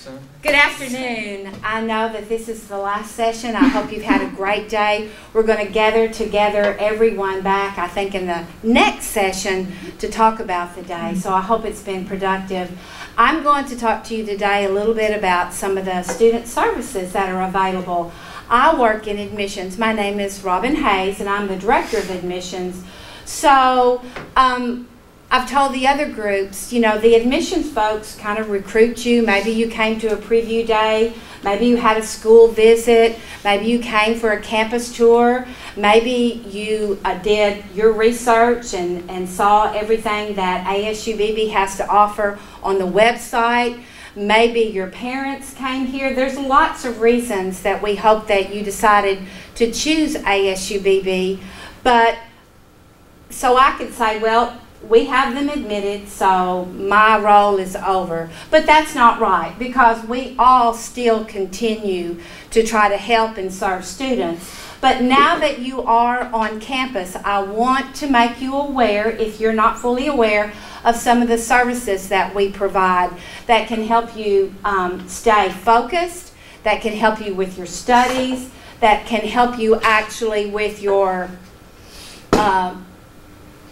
sir. Good afternoon. I know that this is the last session. I hope you've had a great day. We're going to gather together everyone back, I think, in the next session to talk about the day. So I hope it's been productive. I'm going to talk to you today a little bit about some of the student services that are available. I work in admissions. My name is Robin Hayes, and I'm the Director of Admissions. So I've told the other groups, you know, the admissions folks kind of recruit you. Maybe you came to a preview day. Maybe you had a school visit. Maybe you came for a campus tour. Maybe you did your research and saw everything that ASU-Beebe has to offer on the website. Maybe your parents came here. There's lots of reasons that we hope that you decided to choose ASU-Beebe. But so I could say, well, we have them admitted, so my role is over. But that's not right, because we all still continue to try to help and serve students. But now that you are on campus, I want to make you aware, if you're not fully aware, of some of the services that we provide that can help you stay focused, that can help you with your studies, that can help you actually with your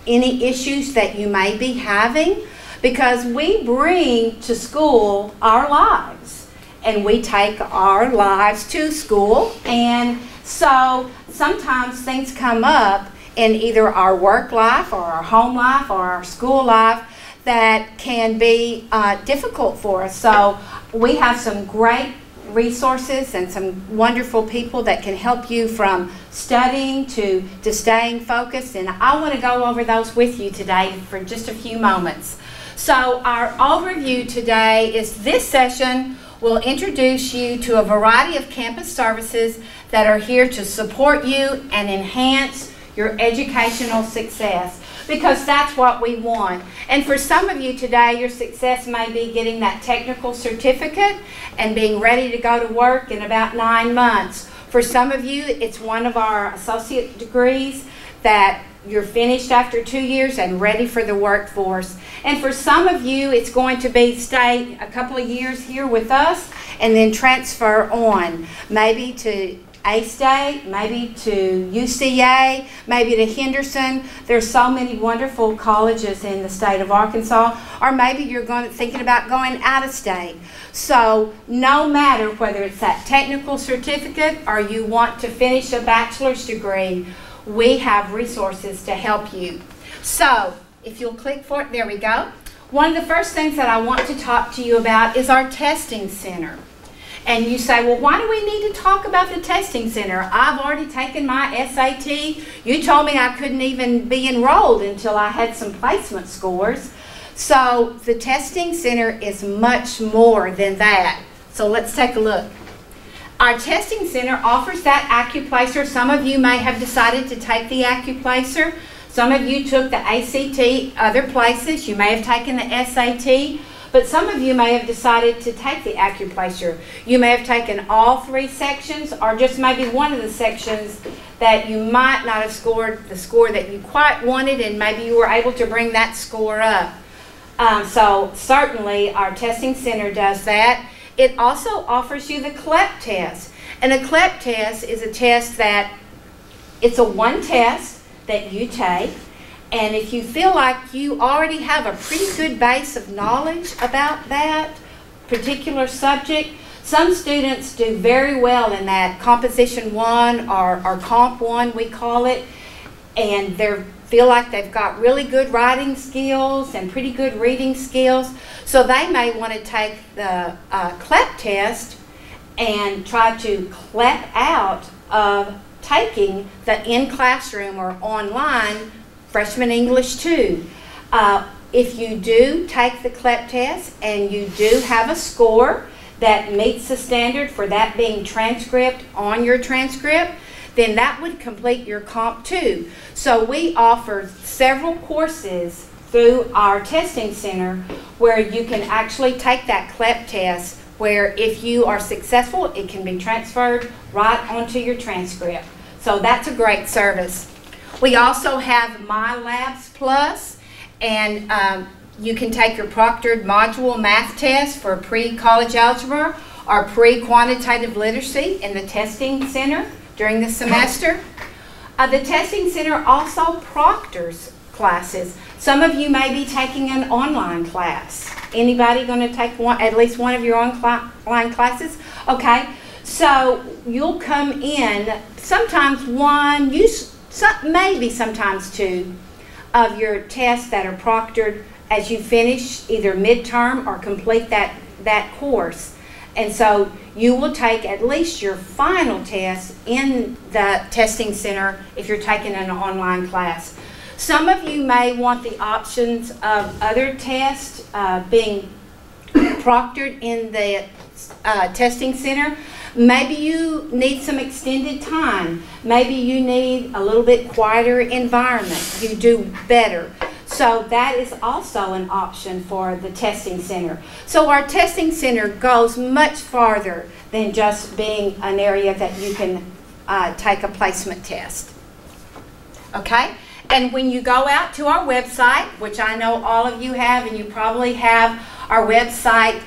any issues that you may be having, because we bring to school our lives and we take our lives to school, and so sometimes things come up in either our work life or our home life or our school life that can be difficult for us. So we have some great resources and some wonderful people that can help you from studying to staying focused, and I want to go over those with you today for just a few moments. So our overview today is this session will introduce you to a variety of campus services that are here to support you and enhance your educational success, because that's what we want. And for some of you today, your success may be getting that technical certificate and being ready to go to work in about 9 months. For some of you, it's one of our associate degrees that you're finished after 2 years and ready for the workforce. And for some of you, it's going to be stay a couple of years here with us and then transfer on, maybe to A-State, maybe to UCA, maybe to Henderson. There's so many wonderful colleges in the state of Arkansas, or maybe you're thinking about going out of state. So no matter whether it's that technical certificate or you want to finish a bachelor's degree, we have resources to help you. So if you'll click for it, there we go. One of the first things that I want to talk to you about is our testing center. And you say, well, why do we need to talk about the testing center? I've already taken my SAT. You told me I couldn't even be enrolled until I had some placement scores. So the testing center is much more than that. So let's take a look. Our testing center offers that AccuPlacer. Some of you may have decided to take the AccuPlacer. Some of you took the ACT other places. You may have taken the SAT. But some of you may have decided to take the AccuPlacer. You may have taken all 3 sections, or just maybe one of the sections that you might not have scored the score that you quite wanted, and maybe you were able to bring that score up. So certainly our testing center does that. It also offers you the CLEP test. And a CLEP test is a test that, it's a one test that you take. And if you feel like you already have a pretty good base of knowledge about that particular subject, some students do very well in that Composition 1 or Comp 1, we call it, and they feel like they've got really good writing skills and pretty good reading skills. So they may want to take the CLEP test and try to CLEP out of taking the in-classroom or online Freshman English 2. If you do take the CLEP test and you do have a score that meets the standard for that being transcript on your transcript, then that would complete your Comp 2. So we offer several courses through our testing center where you can actually take that CLEP test, where if you are successful, it can be transferred right onto your transcript. So that's a great service. We also have My Labs Plus, and You can take your proctored module math test for pre-college algebra or pre-quantitative literacy in the testing center during the semester. The testing center also proctors classes. Some of you may be taking an online class. Anybody going to take at least one of your online classes? Okay, so you'll come in sometimes one, maybe sometimes two of your tests that are proctored as you finish either midterm or complete that course. And so you will take at least your final test in the testing center if you're taking an online class. Some of you may want the options of other tests being proctored in the testing center. Maybe you need some extended time. Maybe you need a little bit quieter environment. You do better. So that is also an option for the testing center. So our testing center goes much farther than just being an area that you can take a placement test. Okay? And when you go out to our website, which I know all of you have, and you probably have our website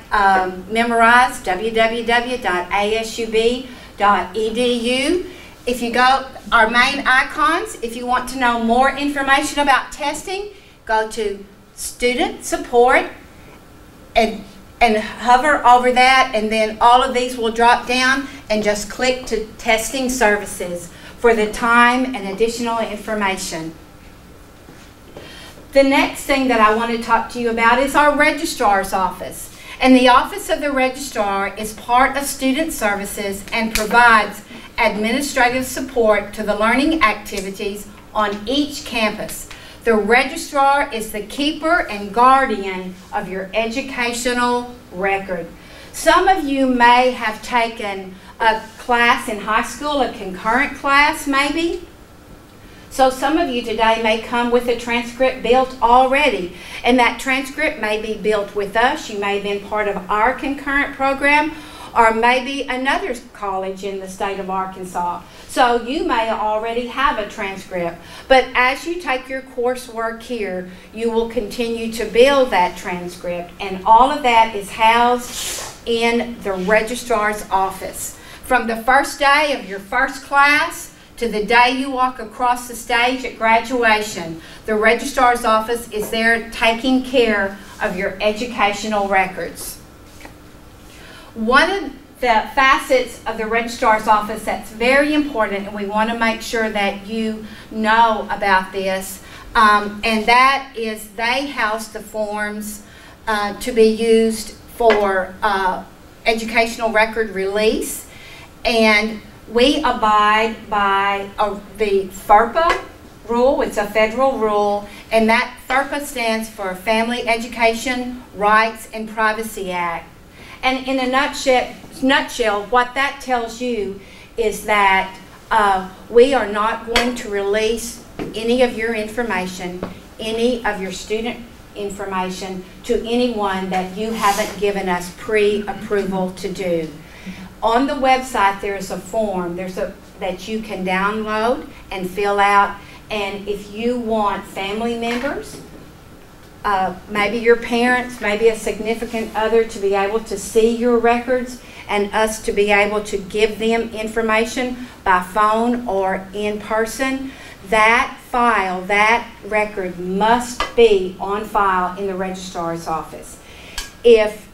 memorized, www.asub.edu. If you go, our main icons, if you want to know more information about testing, go to Student Support and hover over that, and then all of these will drop down, and just click to Testing Services for the time and additional information. The next thing that I want to talk to you about is our Registrar's Office. And the Office of the Registrar is part of Student Services and provides administrative support to the learning activities on each campus. The Registrar is the keeper and guardian of your educational record. Some of you may have taken a class in high school, a concurrent class maybe. So some of you today may come with a transcript built already, and that transcript may be built with us. You may have been part of our concurrent program, or maybe another college in the state of Arkansas. So you may already have a transcript, but as you take your coursework here, you will continue to build that transcript, and all of that is housed in the Registrar's Office. From the first day of your first class to the day you walk across the stage at graduation, the Registrar's Office is there taking care of your educational records. One of the facets of the Registrar's Office that's very important, and we want to make sure that you know about this, and that is they house the forms to be used for educational record release, and we abide by the FERPA rule. It's a federal rule, and that FERPA stands for Family Education Rights and Privacy Act. And in a nutshell, what that tells you is that we are not going to release any of your information, any of your student information, to anyone that you haven't given us pre-approval to do. On the website, there is a form that you can download and fill out, and if you want family members, maybe your parents, maybe a significant other, to be able to see your records and us to be able to give them information by phone or in person, that file, that record must be on file in the Registrar's Office. If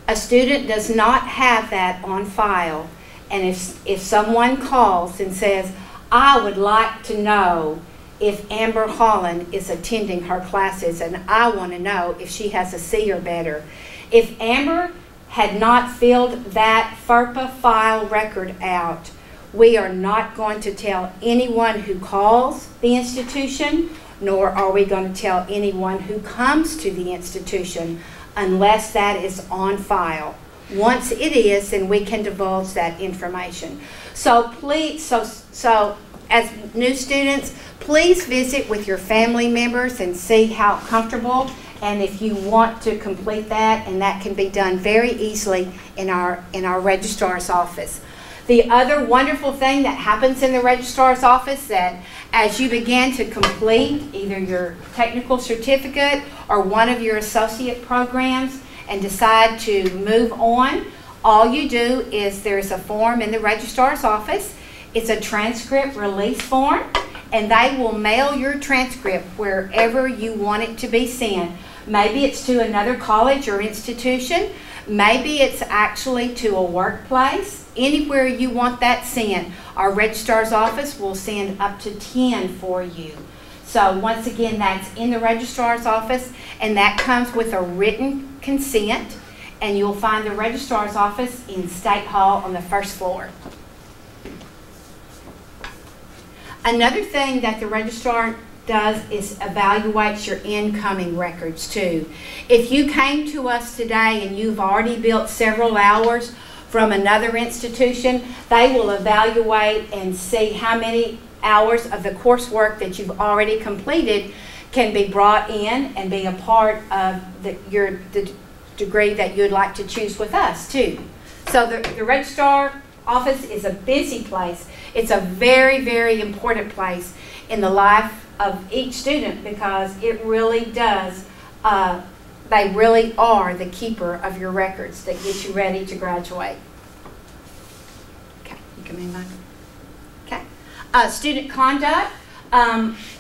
a student does not have that on file, and if someone calls and says, I would like to know if Amber Holland is attending her classes, and I want to know if she has a C or better. If Amber had not filled that FERPA file record out, we are not going to tell anyone who calls the institution, nor are we going to tell anyone who comes to the institution unless that is on file. Once it is, then we can divulge that information. So please, so as new students, please visit with your family members and see how comfortable, and if you want to complete that, and that can be done very easily in our Registrar's Office. The other wonderful thing that happens in the registrar's office, that as you begin to complete either your technical certificate or one of your associate programs and decide to move on, all you do is there's a form in the registrar's office. It's a transcript release form, and they will mail your transcript wherever you want it to be sent. Maybe it's to another college or institution. Maybe it's actually to a workplace. Anywhere you want that sent, our registrar's office will send up to 10 for you. So once again, that's in the registrar's office, and that comes with a written consent, and you'll find the registrar's office in State Hall on the first floor. Another thing that the registrar does is evaluates your incoming records too. If you came to us today and you've already built several hours from another institution, they will evaluate and see how many hours of the coursework that you've already completed can be brought in and be a part of the degree that you'd like to choose with us too. So the registrar office is a busy place. It's a very, very important place in the life of each student, because it really does, they really are the keeper of your records that get you ready to graduate. Okay, you come in, Michael. Okay. Student conduct.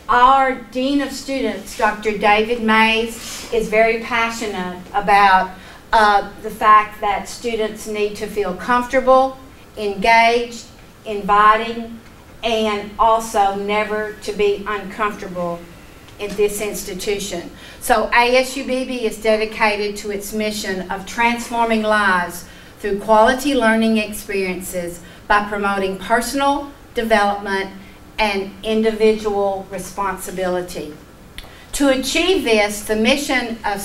Our Dean of Students, Dr. David Mays, is very passionate about the fact that students need to feel comfortable, engaged, inviting, and also never to be uncomfortable in this institution. So ASU-Beebe is dedicated to its mission of transforming lives through quality learning experiences by promoting personal development and individual responsibility. To achieve this, the mission of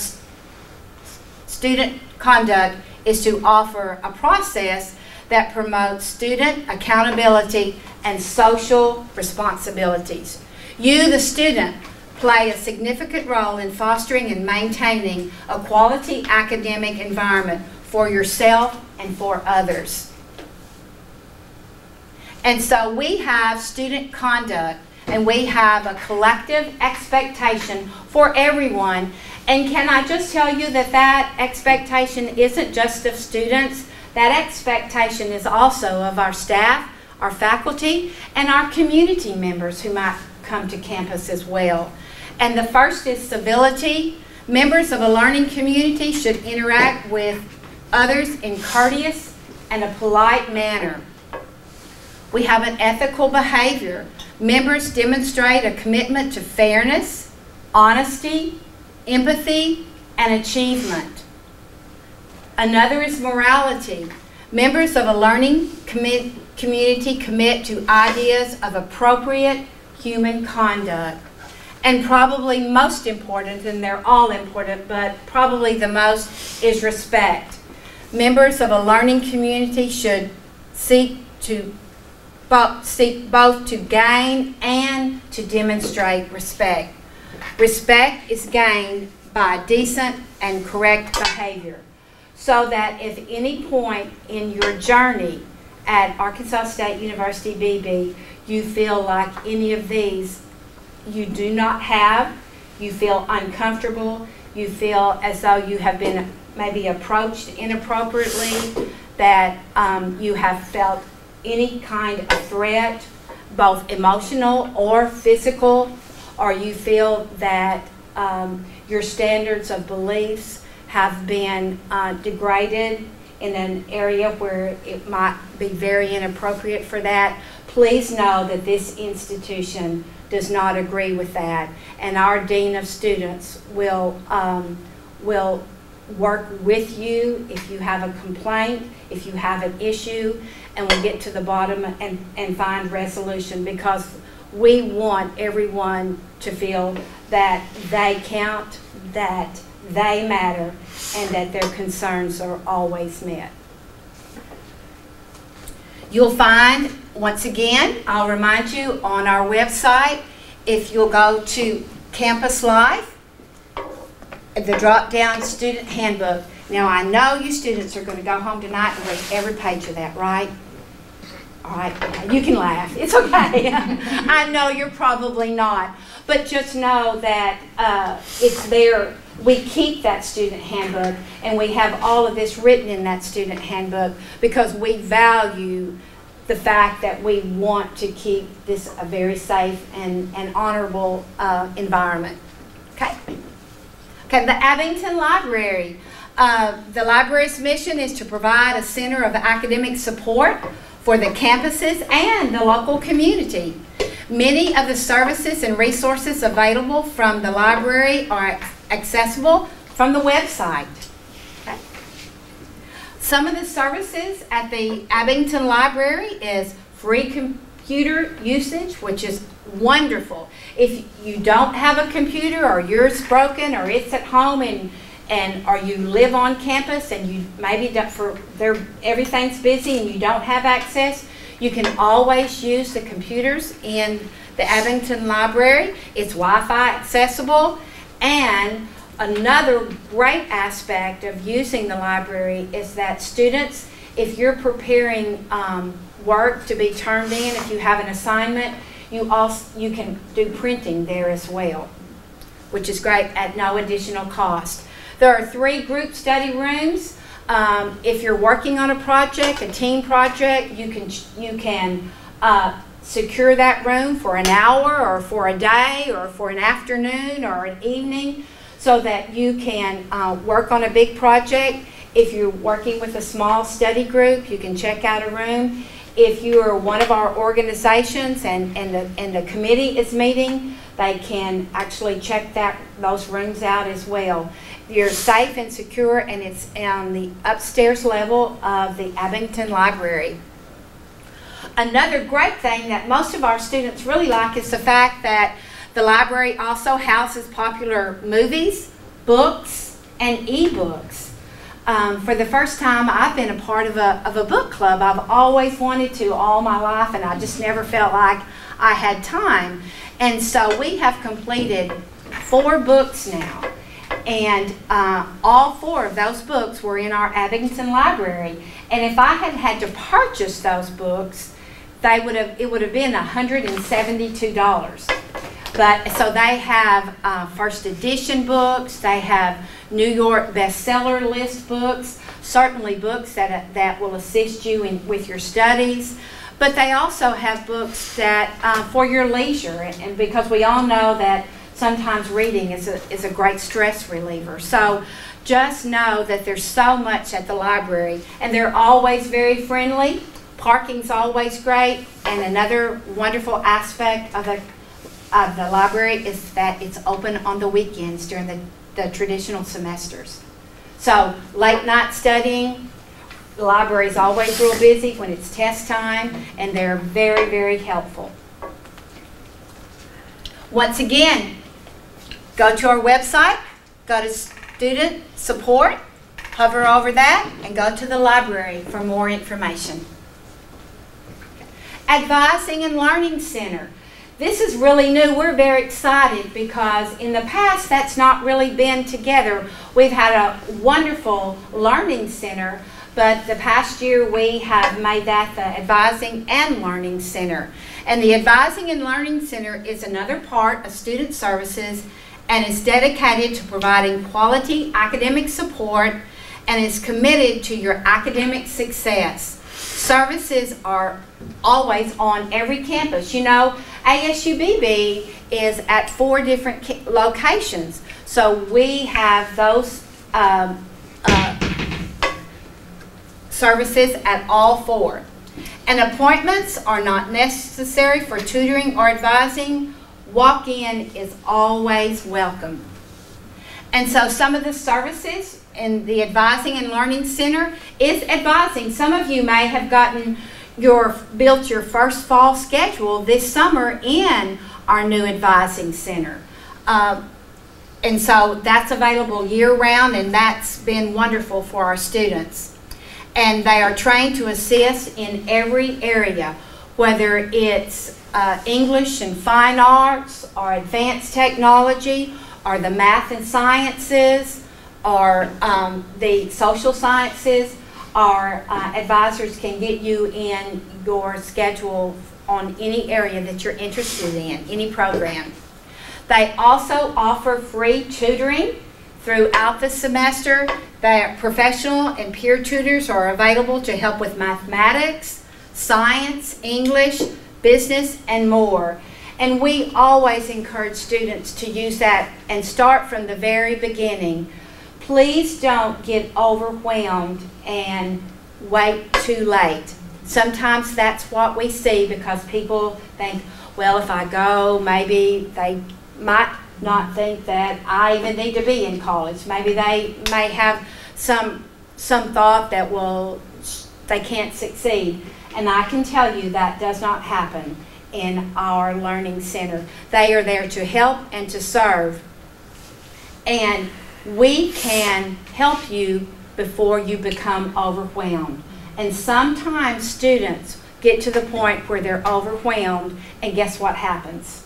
student conduct is to offer a process that promotes student accountability and social responsibilities. You, the student, play a significant role in fostering and maintaining a quality academic environment for yourself and for others. And so we have student conduct, and we have a collective expectation for everyone. And can I just tell you that that expectation isn't just of students? That expectation is also of our staff, our faculty, and our community members who might come to campus as well. And the first is civility. Members of a learning community should interact with others in courteous and a polite manner. We have an ethical behavior. Members demonstrate a commitment to fairness, honesty, empathy, and achievement. Another is morality. Members of a learning community commit to ideas of appropriate human conduct. And probably most important, and they're all important, but probably the most is respect. Members of a learning community should seek both to gain and to demonstrate respect. Respect is gained by decent and correct behavior. So that if any point in your journey at Arkansas State University Beebe you feel like any of these you do not have, you feel uncomfortable, you feel as though you have been maybe approached inappropriately, that you have felt any kind of threat, both emotional or physical, or you feel that your standards of beliefs have been degraded in an area where it might be very inappropriate for that, please know that this institution does not agree with that. And our Dean of Students will work with you if you have a complaint, if you have an issue, and we'll get to the bottom and find resolution, because we want everyone to feel that they count, that they matter, and that their concerns are always met. You'll find, once again, I'll remind you, on our website, if you'll go to Campus Life, the drop-down student handbook. Now, I know you students are going to go home tonight and read every page of that, right? All right, you can laugh. It's okay. I know you're probably not. But just know that it's there. We keep that student handbook, and we have all of this written in that student handbook because we value the fact that we want to keep this a very safe and honorable environment. Okay. Okay, the Abington Library. The library's mission is to provide a center of academic support for the campuses and the local community. Many of the services and resources available from the library are accessible from the website. Okay. Some of the services at the Abington Library is free computer usage, which is wonderful. If you don't have a computer, or yours broken, or it's at home or you live on campus and you maybe everything's busy and you don't have access, you can always use the computers in the Abington Library. It's Wi-Fi accessible. And another great aspect of using the library is that students, if you're preparing work to be turned in, if you have an assignment, you can do printing there as well, which is great at no additional cost. There are 3 group study rooms. If you're working on a project, a team project, you can secure that room for an hour or for a day or for an afternoon or an evening so that you can work on a big project. If you're working with a small study group, you can check out a room. If you are one of our organizations and the committee is meeting, they can actually check those rooms out as well. You're safe and secure, and it's on the upstairs level of the Abington Library. Another great thing that most of our students really like is the fact that the library also houses popular movies, books, and e-books. For the first time, I've been a part of a book club. I've always wanted to all my life, and I just never felt like I had time. And so we have completed 4 books now. And all 4 of those books were in our Abington Library. And if I had had to purchase those books, it would have been $172. But so they have first edition books, they have New York bestseller list books, certainly books that will assist you with your studies. But they also have books that for your leisure, and because we all know that sometimes reading is a great stress reliever. So just know that there's so much at the library, and they're always very friendly. Parking's always great, and another wonderful aspect of the library is that it's open on the weekends during the traditional semesters. So late night studying, the library's always real busy when it's test time, and they're very, very helpful. Once again, go to our website, go to Student Support, hover over that, and go to the library for more information. Advising and Learning Center. This is really new. We're very excited because in the past that's not really been together. We've had a wonderful learning center, but the past year we have made that the Advising and Learning Center. And the Advising and Learning Center is another part of student services and is dedicated to providing quality academic support and is committed to your academic success. Services are always on every campus. You know, ASU-Beebe is at 4 different locations. So we have those services at all 4. And appointments are not necessary for tutoring or advising. Walk-in is always welcome. And so some of the services in the Advising and Learning Center is advising. Some of you may have built your first fall schedule this summer in our new Advising Center. And so that's available year-round, and that's been wonderful for our students. And they are trained to assist in every area, whether it's English and fine arts, or advanced technology, or the math and sciences, or the social sciences. Our advisors can get you in your schedule on any area that you're interested in, any program. They also offer free tutoring throughout the semester. Their professional and peer tutors are available to help with mathematics, science, English, business, and more. And we always encourage students to use that and start from the very beginning. Please don't get overwhelmed and wait too late. Sometimes that's what we see, because people think, well, if I go, maybe they might not think that I even need to be in college. Maybe they may have some thought that, well, they can't succeed. And I can tell you that does not happen in our Learning Center. They are there to help and to serve. And we can help you before you become overwhelmed. And sometimes students get to the point where they're overwhelmed, and guess what happens?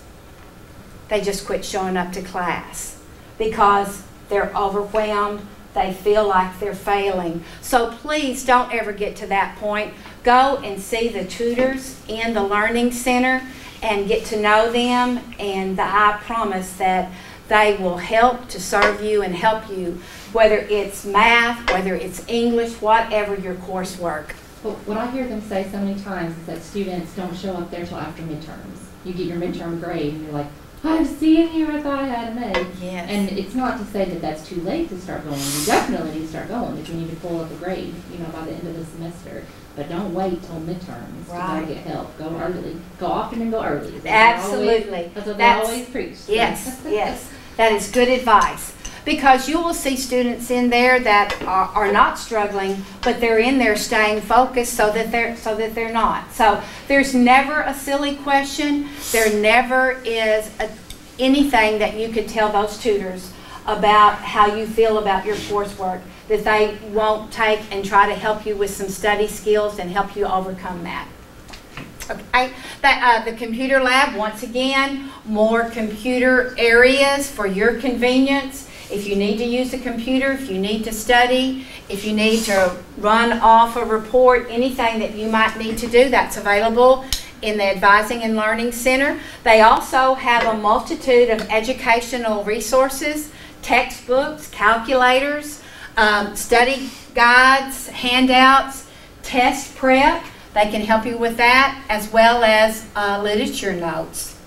They just quit showing up to class because they're overwhelmed. They feel like they're failing. So please don't ever get to that point. Go and see the tutors in the Learning Center and get to know them, and I promise that they will help to serve you and help you, whether it's math, whether it's English, whatever your coursework. But what I hear them say so many times is that students don't show up there till after midterms. You get your midterm grade and you're like, I'm seeing you, I thought I had an A. Yes. And it's not to say that that's too late to start going. You definitely need to start going if you need to pull up a grade, by the end of the semester. But don't wait till midterms Right. to go get help. Go early. Go often and go early. Absolutely. That's what they always preach. So. Yes, yes. That is good advice. Because you will see students in there that are not struggling, but they're in there staying focused so that they're not. So there's never a silly question. There never is anything that you could tell those tutors about how you feel about your coursework that they won't take and try to help you with some study skills and help you overcome that. Okay. The computer lab, once again, more computer areas for your convenience. If you need to use a computer, if you need to study, if you need to run off a report, anything that you might need to do, that's available in the Advising and Learning Center. They also have a multitude of educational resources, textbooks, calculators, study guides, handouts, test prep. They can help you with that, as well as literature notes.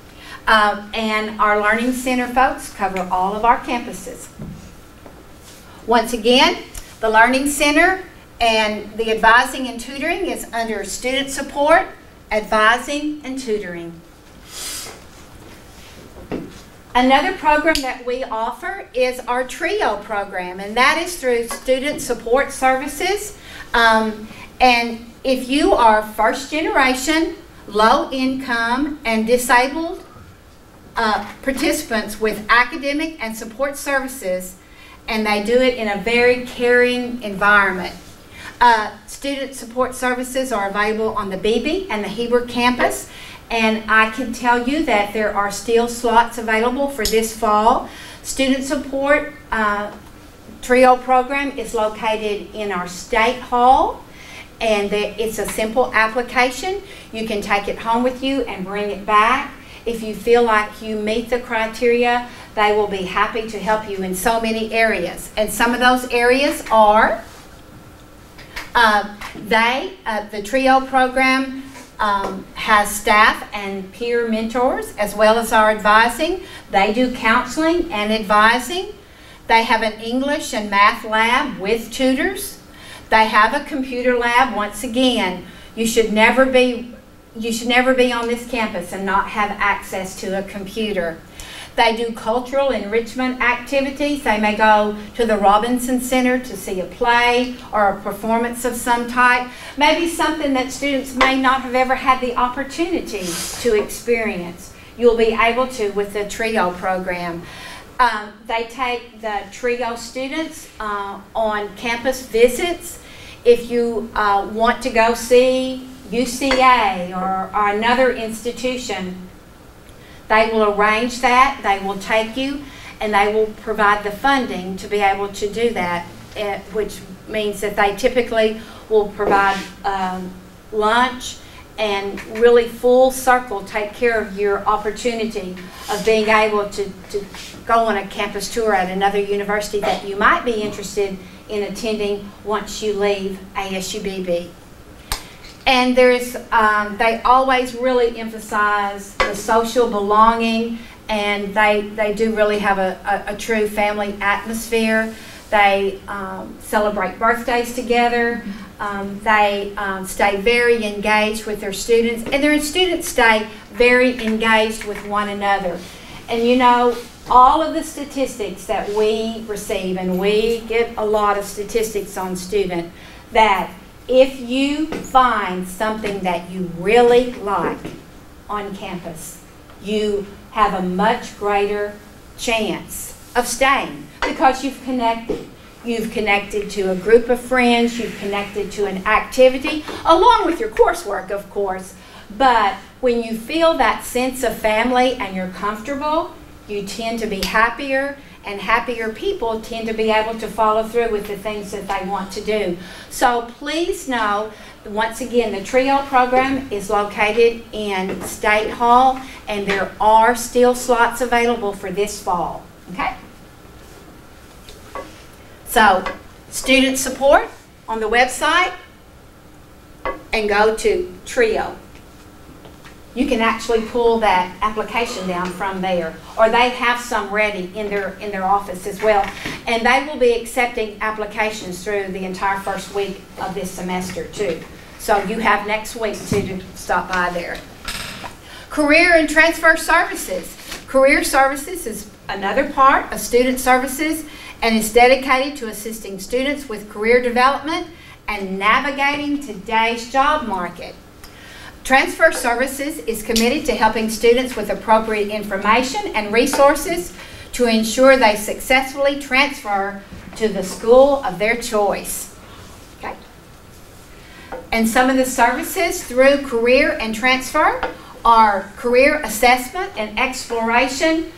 And our Learning Center folks cover all of our campuses. Once again, the Learning Center and the Advising and Tutoring is under Student Support, Advising and Tutoring. Another program that we offer is our TRIO program, and that is through Student Support Services. And if you are first generation, low income, and disabled participants with academic and support services, and they do it in a very caring environment. Student support services are available on the Beebe and the Heber campus, and I can tell you that there are still slots available for this fall. Student support TRIO program is located in our State Hall, and it's a simple application. You can take it home with you and bring it back. If you feel like you meet the criteria, they will be happy to help you in so many areas. And some of those areas are, the TRIO program has staff and peer mentors, as well as our advising. They do counseling and advising. They have an English and math lab with tutors. They have a computer lab. Once again, you should never be on this campus and not have access to a computer. They do cultural enrichment activities. They may go to the Robinson Center to see a play or a performance of some type. Maybe something that students may not have ever had the opportunity to experience. You'll be able to with the TRIO program. They take the TRIO students on campus visits. If you want to go see UCA or another institution, they will arrange that. They will take you, and they will provide the funding to be able to do that, which means that they typically will provide lunch and really full circle take care of your opportunity of being able to go on a campus tour at another university that you might be interested in attending once you leave ASU-Beebe. And they always really emphasize the social belonging, and they do really have a true family atmosphere. They celebrate birthdays together. They stay very engaged with their students, and their students stay very engaged with one another. And you know, all of the statistics that we receive, and we get a lot of statistics on student, that if you find something that you really like on campus, you have a much greater chance of staying because you've connected. You've connected to a group of friends, you've connected to an activity, along with your coursework, of course. But when you feel that sense of family and you're comfortable, you tend to be happier, and happier people tend to be able to follow through with the things that they want to do. So please know, once again, the TRIO program is located in State Hall, and there are still slots available for this fall. Okay? So, student support on the website, and go to TRIO. You can actually pull that application down from there, or they have some ready in their office as well. And they will be accepting applications through the entire first week of this semester too. So you have next week to stop by there. Career and transfer services. Career services is another part of student services, and is dedicated to assisting students with career development and navigating today's job market. Transfer Services is committed to helping students with appropriate information and resources to ensure they successfully transfer to the school of their choice. Okay? And some of the services through Career and Transfer are career assessment and exploration.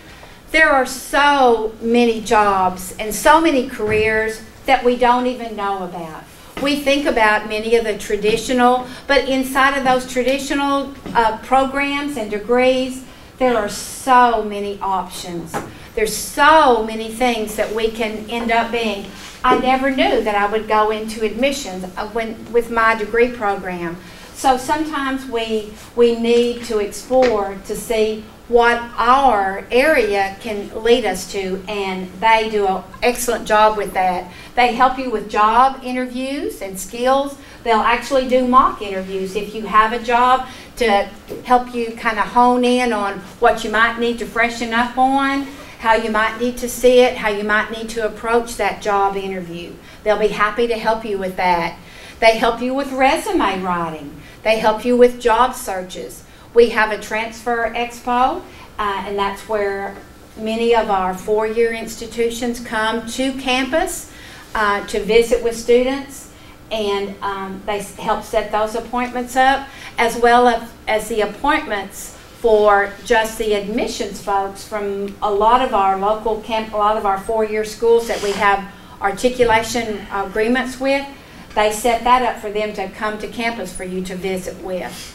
There are so many jobs and so many careers that we don't even know about. We think about many of the traditional, but inside of those traditional programs and degrees, there are so many options. There's so many things that we can end up being. I never knew that I would go into admissions with my degree program. So sometimes we need to explore to see what our area can lead us to, and they do an excellent job with that. They help you with job interviews and skills. They'll actually do mock interviews if you have a job to help you kind of hone in on what you might need to freshen up on, how you might need to see it, how you might need to approach that job interview. They'll be happy to help you with that. They help you with resume writing. They help you with job searches. We have a Transfer Expo, and that's where many of our four-year institutions come to campus to visit with students, and they help set those appointments up, as well as the appointments for just the admissions folks from a lot of our local a lot of our four-year schools that we have articulation agreements with. They set that up for them to come to campus for you to visit with.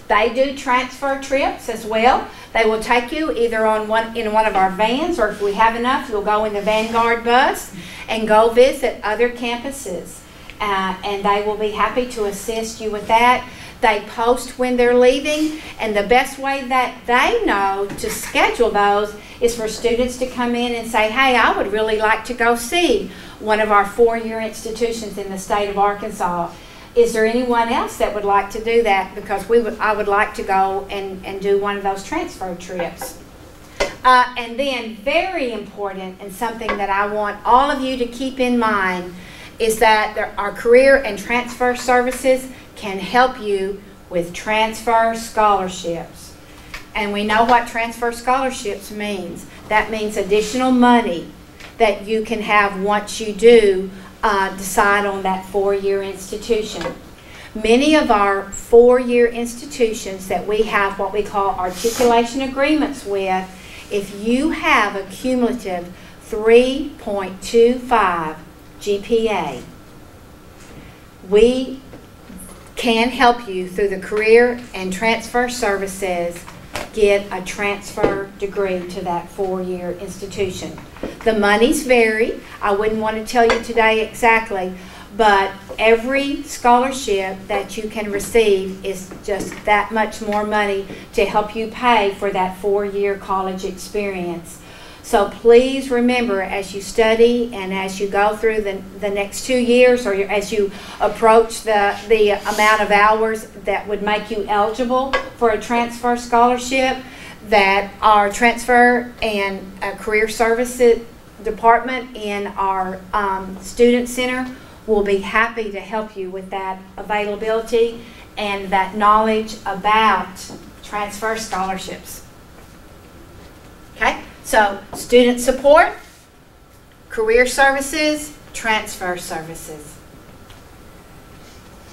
They do transfer trips as well. They will take you either in one of our vans, or if we have enough, you'll go in the Vanguard bus and go visit other campuses. And they will be happy to assist you with that. They post when they're leaving, and the best way that they know to schedule those is for students to come in and say, hey, I would really like to go see one of our four-year institutions in the state of Arkansas. Is there anyone else that would like to do that? Because I would like to go and do one of those transfer trips. And then, very important, and something that I want all of you to keep in mind, is that our career and transfer services can help you with transfer scholarships. And we know what transfer scholarships means. That means additional money that you can have once you do decide on that four-year institution. Many of our four-year institutions that we have what we call articulation agreements with, if you have a cumulative 3.25 GPA, we can help you through the career and transfer services get a transfer degree to that 4-year institution. The monies vary. I wouldn't want to tell you today exactly, but every scholarship that you can receive is just that much more money to help you pay for that 4-year college experience. So please remember, as you study and as you go through the next 2 years, or as you approach the amount of hours that would make you eligible for a transfer scholarship, that our transfer and career services department in our student center will be happy to help you with that availability and that knowledge about transfer scholarships. Okay? So, student support, career services, transfer services.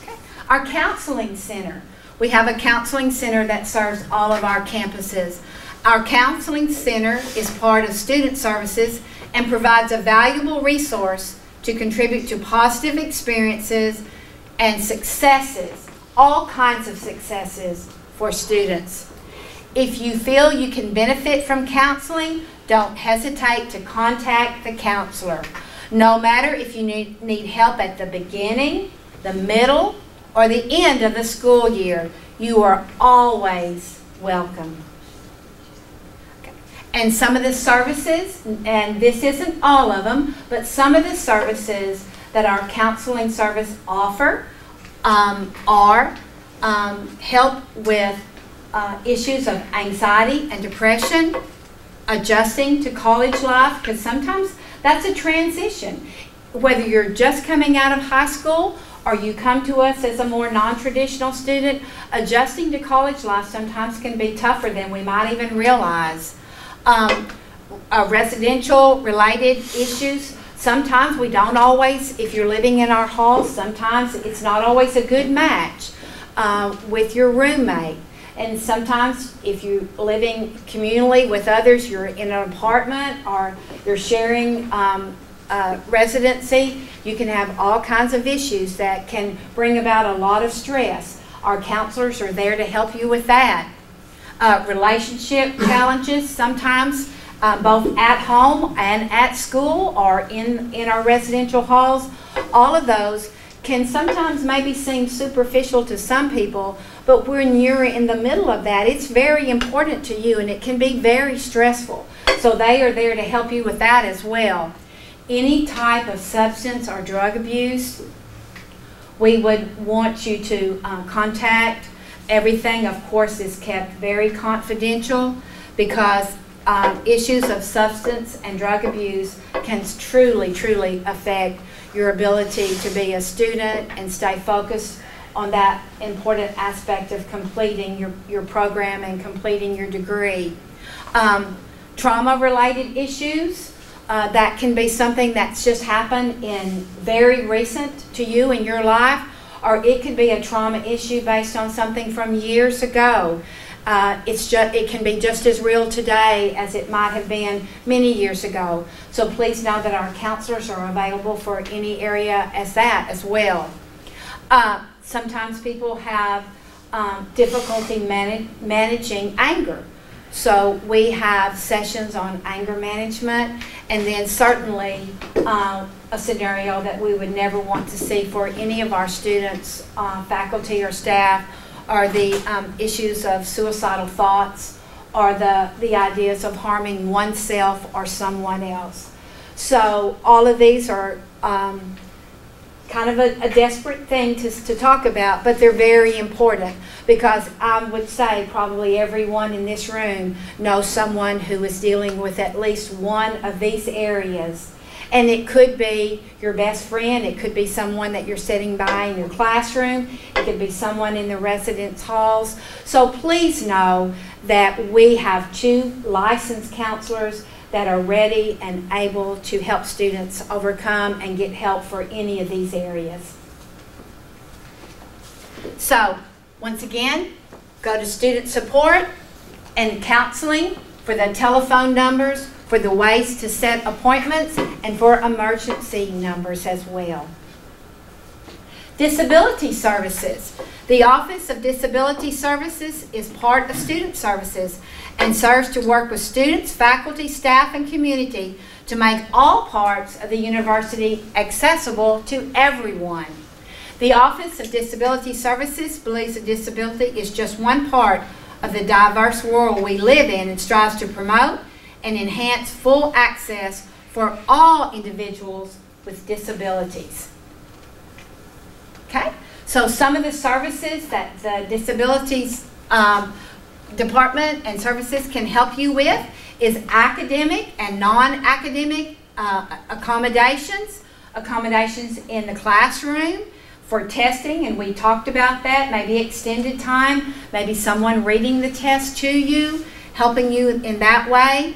Okay. Our counseling center. We have a counseling center that serves all of our campuses. Our counseling center is part of student services and provides a valuable resource to contribute to positive experiences and successes, all kinds of successes for students. If you feel you can benefit from counseling, don't hesitate to contact the counselor. No matter if you need help at the beginning, the middle, or the end of the school year, you are always welcome. Okay. And some of the services, and this isn't all of them, but some of the services that our counseling service offer are help with issues of anxiety and depression, adjusting to college life, because sometimes that's a transition. Whether you're just coming out of high school or you come to us as a more non-traditional student, adjusting to college life sometimes can be tougher than we might even realize. Residential related issues, sometimes we don't always, if you're living in our halls, sometimes it's not always a good match with your roommate. And sometimes if you're living communally with others, you're in an apartment or you're sharing residency, you can have all kinds of issues that can bring about a lot of stress. Our counselors are there to help you with that. Relationship challenges sometimes, both at home and at school or in our residential halls, all of those can sometimes maybe seem superficial to some people, but when you're in the middle of that, it's very important to you and it can be very stressful. So they are there to help you with that as well. Any type of substance or drug abuse, we would want you to contact. Everything, of course, is kept very confidential because issues of substance and drug abuse can truly, truly affect your ability to be a student and stay focused on that important aspect of completing your program and completing your degree. Trauma-related issues, that can be something that's just happened in very recent to you in your life, or it could be a trauma issue based on something from years ago. It can be just as real today as it might have been many years ago. So please know that our counselors are available for any area as that as well. Sometimes people have difficulty managing anger. So we have sessions on anger management, and then certainly a scenario that we would never want to see for any of our students, faculty or staff, are the issues of suicidal thoughts or the ideas of harming oneself or someone else. So all of these are kind of a desperate thing to talk about, but they're very important because I would say probably everyone in this room knows someone who is dealing with at least one of these areas. And it could be your best friend, it could be someone that you're sitting by in your classroom, it could be someone in the residence halls. So please know that we have 2 licensed counselors that are ready and able to help students overcome and get help for any of these areas. So, once again, go to student support and counseling for the telephone numbers, for the ways to set appointments, and for emergency numbers as well. Disability services. The Office of Disability Services is part of Student Services and serves to work with students, faculty, staff, and community to make all parts of the university accessible to everyone. The Office of Disability Services believes that disability is just one part of the diverse world we live in and strives to promote and enhance full access for all individuals with disabilities. Okay, so some of the services that the Disabilities Department and Services can help you with is academic and non-academic accommodations in the classroom for testing, and we talked about that, maybe extended time, maybe someone reading the test to you, helping you in that way.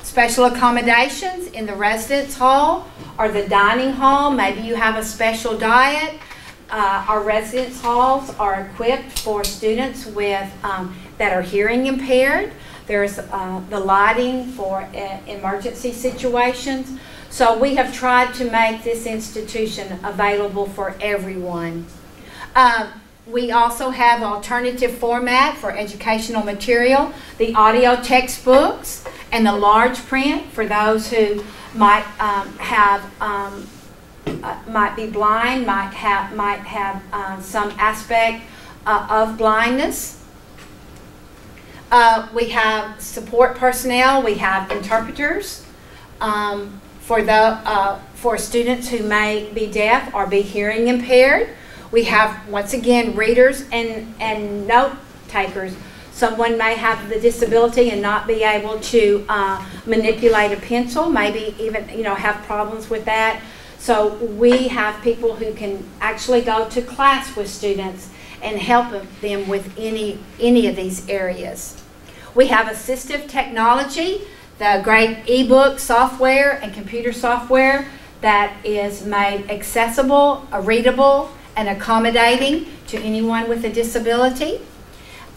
Special accommodations in the residence hall or the dining hall. Maybe you have a special diet. Our residence halls are equipped for students with that are hearing impaired. There's the lighting for emergency situations. So we have tried to make this institution available for everyone. We also have alternative format for educational material, the audio textbooks, and the large print for those who might might be blind, might have some aspect of blindness. We have support personnel. We have interpreters for students who may be deaf or be hearing impaired. We have, once again, readers and note takers. Someone may have the disability and not be able to manipulate a pencil, maybe even have problems with that. So we have people who can actually go to class with students and help them with any of these areas. We have assistive technology, the great ebook software and computer software that is made accessible, readable, and accommodating to anyone with a disability.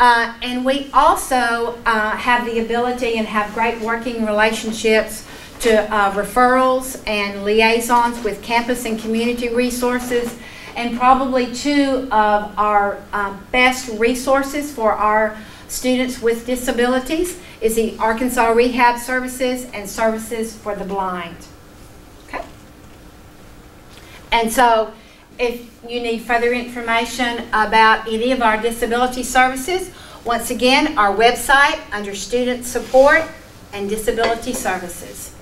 And we also have the ability and have great working relationships to referrals and liaisons with campus and community resources. And probably two of our best resources for our students with disabilities is the Arkansas Rehab Services and Services for the Blind. Okay? And so if you need further information about any of our disability services, once again, our website under Student Support and Disability Services.